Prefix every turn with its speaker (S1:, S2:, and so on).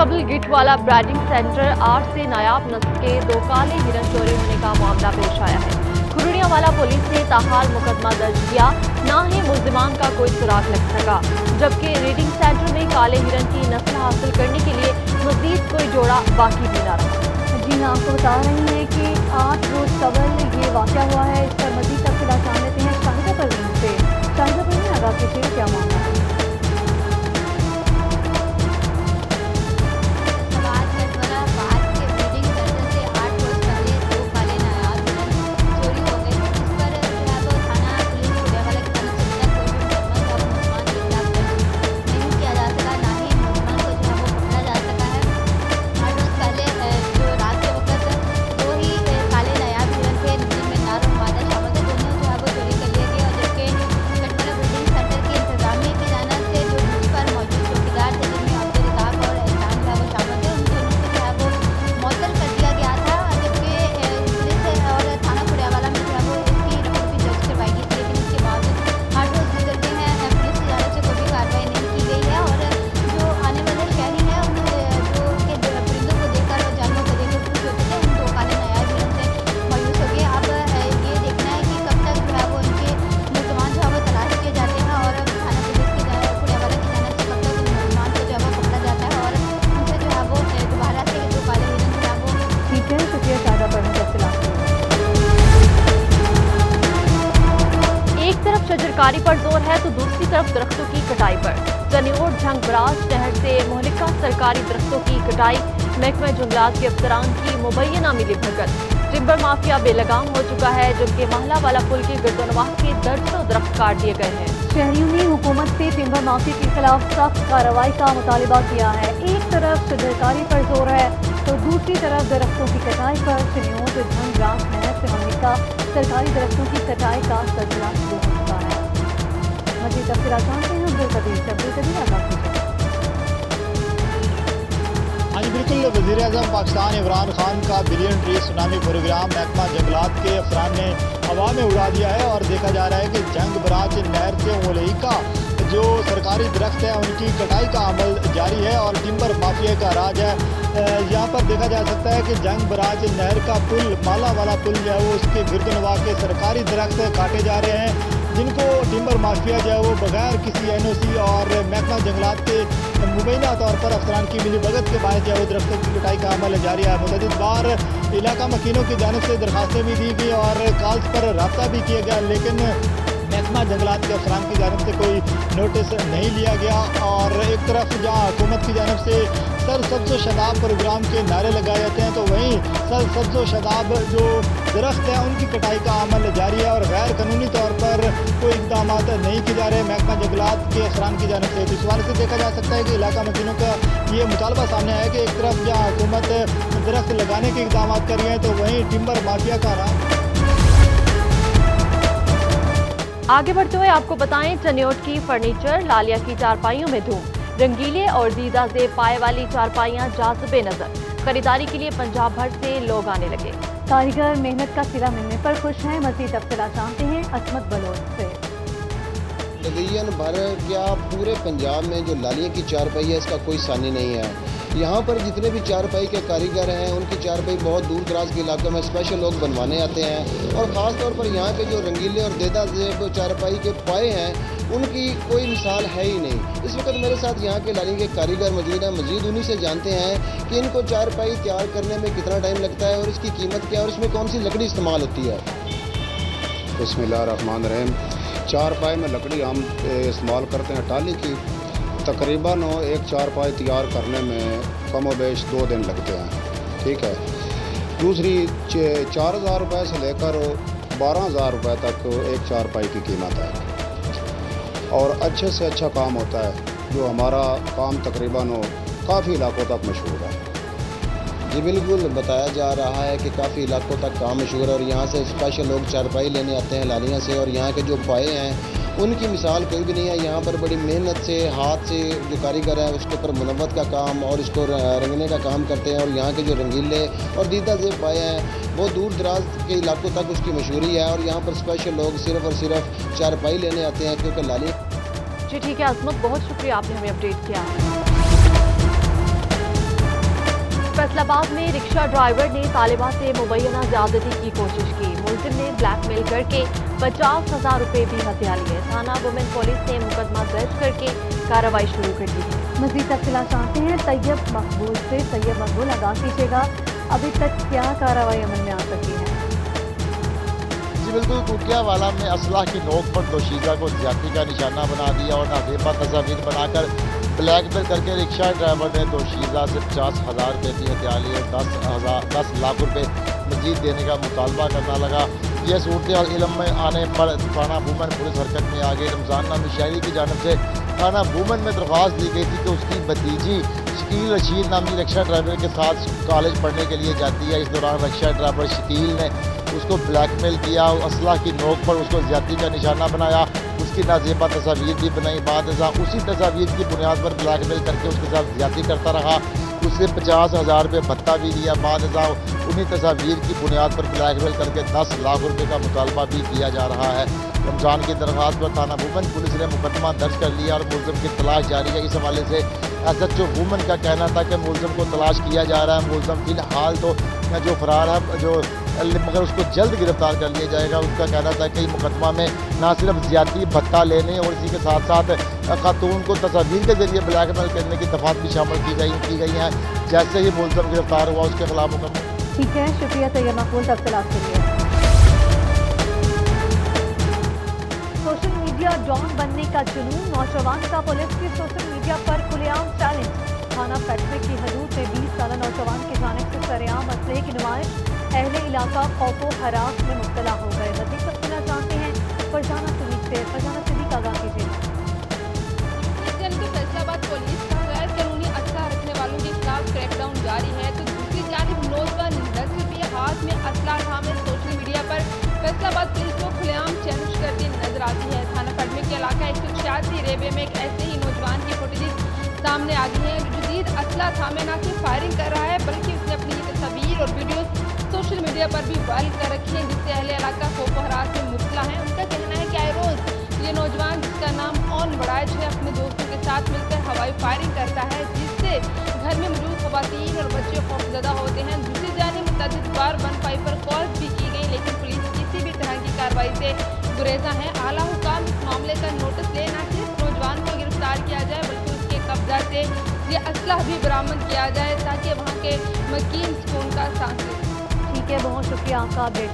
S1: शबल Git वाला branding centre 8 से नायाब नस्ल के 2 काले हिरन चोरी होने का मामला पेश आया है। खुरड़िया वाला पुलिस ने ताहाल मुकदमा दर्ज किया, ना ही मुल्जिमान का कोई सुराग लग सका, जबकि रीडिंग सेंटर में काले हिरन की नस्ल हासिल करने के लिए मजीद कोई जोड़ा बाकी भी न रहा।
S2: जी हाँ, आपको बता रही हैं कि 8 रोज कबल ये वाक़या हुआ है। इस पर मजीद तफसीलात जान लेते हैं शाहिदा परवीन से। शाहिदा परवीन, आगाह कीजिए, क्या मामला है?
S1: शजरकारी पर जोर है तो दूसरी तरफ दरख्तों की कटाई पर। चनियोट झंगबराज नहर से मुहलिका सरकारी दरख्तों की कटाई, महकमा जंगलात के अफसरान की मुबैना मिली भगत। टिम्बर माफिया बेलगाम हो चुका है, जबकि महला वाला पुल के गिरदोनवाह के दर्जनों दरख्त काट दिए गए हैं।
S2: शहरियों ने हुकूमत से टिम्बर माफिया के खिलाफ सख्त कार्रवाई का मुतालबा किया है। एक तरफ शजरकारी पर जोर है तो दूसरी तरफ दरख्तों की कटाई पर। चनियोट झंगबराज नहर से मुहलिका सरकारी दरख्तों की कटाई का सिलसिला शुरू हो चुका है। मजीद तफसीलात जानते हैं अब्दुल आगाह कीजिए।
S3: हाँ जी बिल्कुल, वज़ीर-ए-आज़म पाकिस्तान इमरान खान का बिलियन ट्री सुनामी प्रोग्राम महकमा जंगलात के अफसरान ने हवा में उड़ा दिया है और देखा जा रहा है कि झंगबराज नहर से मुहलिका जो सरकारी दरख्त है उनकी कटाई का अमल जारी है और टिम्बर माफिया का राज है। यहाँ पर देखा जा सकता है कि झंगबराज नहर का पुल, माला वाला पुल जो है वो उसके गिरदोनवाह के सरकारी दरख्त काटे जा रहे हैं, जिनको टिम्बर माफिया जो है वो बगैर किसी NOC और महकमा जंगलात के मुबैना तौर पर अफसरान की मिलीभगत के बाद जो है वो दरख्तों की कटाई का अमल जारी है। मुतअद्दिद बार इलाका मकीनों की जानिब से दरखास्तें भी दी गई और कॉल्स पर रब्ता भी किया गया, लेकिन महकमा जंगलात के अफसरान की जानिब से कोई नोटिस नहीं लिया गया। और एक तरफ जहाँ हुकूमत की जानिब से सर सब्ज़ो शदाब प्रोग्राम के नारे लगाए जाते हैं, तो वहीं सर सब्ज़ो शदाब जो दरख्त हैं उनकी कटाई का अमल जारी है और गैर कानूनी तौर पर कोई इक़दाम नहीं किए जा रहे महकमा जंगलात के अफसरान की जानिब से। इस वाले से देखा जा सकता है कि इलाका मकीनों का ये मुतालबा सामने आया कि एक तरफ जहाँ हुकूमत दरख्त लगाने के इक़दाम कर रही है, तो वहीं टिम्बर माफिया का राज।
S1: आगे बढ़ते हुए आपको बताएं, चनियोट की फर्नीचर लालिया की चारपाइयों में धूम। रंगीले और दीदा जेब पाए वाली चारपाइयां जाज़बे नजर। खरीदारी के लिए पंजाब भर से लोग आने लगे।
S2: कारीगर मेहनत का सिला मिलने पर खुश हैं। मज़ीद तफसीलात जानते हैं असमत बलोच से।
S4: डिवीजन भर क्या पूरे पंजाब में जो लालिया की चारपाई है इसका कोई सानी नहीं है। यहाँ पर जितने भी चारपाई के कारीगर हैं उनकी चारपाई बहुत दूर दराज के इलाकों में स्पेशल लोग बनवाने आते हैं और ख़ास तौर पर यहाँ के जो रंगीले और देदा जेब चारपाई के पाए हैं उनकी कोई मिसाल है ही नहीं। इस वक्त मेरे साथ यहाँ के लालिया के कारीगर मौजूद हैं। मज़ीद उन्हीं से जानते हैं कि इनको चारपाई तैयार करने में कितना टाइम लगता है और इसकी कीमत क्या है और इसमें कौन सी लकड़ी इस्तेमाल होती है।
S5: बिस्मिल्लाहिर्रहमानिर्रहीम। चारपाई में लकड़ी हम इस्तेमाल करते हैं टाली की। तकरीबन एक चारपाई तैयार करने में कम व बेश 2 दिन लगते हैं। ठीक है। दूसरी 4,000 रुपये से लेकर 12,000 रुपये तक एक चारपाई की कीमत है और अच्छे से अच्छा काम होता है। जो हमारा काम तकरीबन काफ़ी इलाकों तक मशहूर है।
S4: जी बिल्कुल, बताया जा रहा है कि काफ़ी इलाकों तक काम मशहूर है और यहाँ से स्पेशल लोग चारपाई लेने आते हैं लालिया से और यहाँ के जो पाए हैं उनकी मिसाल कोई भी नहीं है। यहाँ पर बड़ी मेहनत से हाथ से जो कारीगर है उसके ऊपर मुनव्वत का काम और इसको रंगने का काम करते हैं और यहाँ के जो रंगीले और दीदा जेब पाए हैं वो दूर दराज के इलाकों तक उसकी मशहूरी है और यहाँ पर स्पेशल लोग सिर्फ और सिर्फ चारपाई लेने आते हैं क्योंकि लालिया।
S1: जी ठीक है असमत, बहुत शुक्रिया, आपने हमें अपडेट किया। फैसलाबाद में रिक्शा ड्राइवर ने तालिबा से मुबैना ज्यादती की कोशिश की। मुलजिम ने ब्लैकमेल करके 50,000 रुपए भी हथिया लिए। थाना वुमेन पुलिस ने मुकदमा दर्ज करके कार्रवाई शुरू कर दी है।
S2: मजीद तफसीलात जानते हैं तैयब मकबूल से। तैयब मकबूल, आगाह कीजिएगा, अभी तक क्या कार्रवाई अमल में आ सकी है?
S6: जी बिल्कुल, कुटियावाला में असलाह की नोक पर दोशीज़ा को ज्यादती का निशाना बना दिया और नाजेबा तस्वीर बनाकर ब्लैकमेल करके रिक्शा ड्राइवर ने दोशीज़ा से 50,000 रुपये की हथिया लिए। 10 लाख रुपये मजीद देने का मुतालबा करना लगा। यह सूरत इल्म में आने पर थाना वुमेन पुलिस हरकत में आ गई। रमज़ान नामी शायरी की जानब से थाना वुमेन में दरख्वास्त दी गई थी कि उसकी भतीजी शकील रशीद नामी रिक्शा ड्राइवर के साथ कॉलेज पढ़ने के लिए जाती है। इस दौरान रिक्शा ड्राइवर शकील ने उसको ब्लैकमेल किया, असलाह की नोक पर उसको ज्यादती का निशाना बनाया, उसकी नाजेबा तस्वीर भी बनाई। बाद उसी तस्वीर की बुनियाद पर ब्लैकमेल करके उसके साथ ज्यादती करता रहा। उससे 50,000 रुपये भत्ता भी दिया। बाद उन्हीं तस्वीर की बुनियाद पर ब्लैकमेल करके 10 लाख रुपये का मुतालबा भी किया जा रहा है। रमज़ान की दरख्वास्त पर थाना वुमेन पुलिस ने मुकदमा दर्ज कर लिया और मुलजिम की तलाश जारी है। इस हवाले से SHO वुमेन का कहना था कि मुलजिम को तलाश किया जा रहा है। मुलजिम फिलहाल तो जो फरार है मगर उसको जल्द गिरफ्तार कर लिया जाएगा। उनका कहना था कि मुकदमा में ना सिर्फ ज्यादती भत्ता लेने और इसी के साथ साथ खातून को तस्वीर के जरिए ब्लैकमेल करने की दफात भी शामिल की गई हैं। जैसे ही मुलजिम गिरफ्तार हुआ उसके खिलाफ मुकदमा।
S2: ठीक है, शुक्रिया तैयब मकबूल तफसीलात के लिए। सोशल मीडिया डॉन बनने का जुनून, नौजवान का पुलिस की सोशल मीडिया पर खुलेआम चैलेंज। थाना फैक्ट्री की हदूद में 20 साल नौजवान की जानिब से सरेआम असलहे की नुमाइश। अहले इलाका खौफो हरास में मुब्तला हो गए। मज़ीद तफसीलात जानते हैं फरजाना सिद्दीक से। फरजाना सिद्दीक, आगाह कीजिए।
S7: फैसलाबाद पुलिस का गैर कानूनी असला रखने वालों के खिलाफ क्रैकडाउन जारी है, तो दूसरी जानिब नौजवान 10 रुपये हाथ में असला थामे सोशल मीडिया पर फैसलाबाद पुलिस को खुलेआम चैलेंज करती नजर आती है। थाना फैक्ट्री के इलाका 186 रेबे में एक ऐसे ही नौजवान की फुटेज सामने आ गई है जो जदीद असला थामे न सिर्फ फायरिंग कर रहा है बल्कि उसने अपनी ये तस्वीर और वीडियो सोशल मीडिया पर भी वायरल कर रखी है, जिससे अहले इलाका खौफ हरास में मुब्तला है। उनका कहना है कि आए रोज ये नौजवान जिसका नाम ऑन बड़ाइज है अपने दोस्तों के साथ मिलकर हवाई फायरिंग करता है, जिससे घर में मौजूद खवातीन और बच्चे खौफजदा होते हैं। दूसरी जानिब मुतअद्दिद बार 15 पर कॉल भी की गई, लेकिन पुलिस किसी भी तरह की कार्रवाई से गुरेजा है। आला हुकाम इस मामले का नोटिस ले न सिर्फ नौजवान को गिरफ्तार किया जाए बल्कि उसके कब्जा से ये असला भी बरामद किया जाए ताकि वहाँ के मकीन सुकून का सांस ले।
S2: ठीक है, बहुत शुक्रिया आपका अपडेट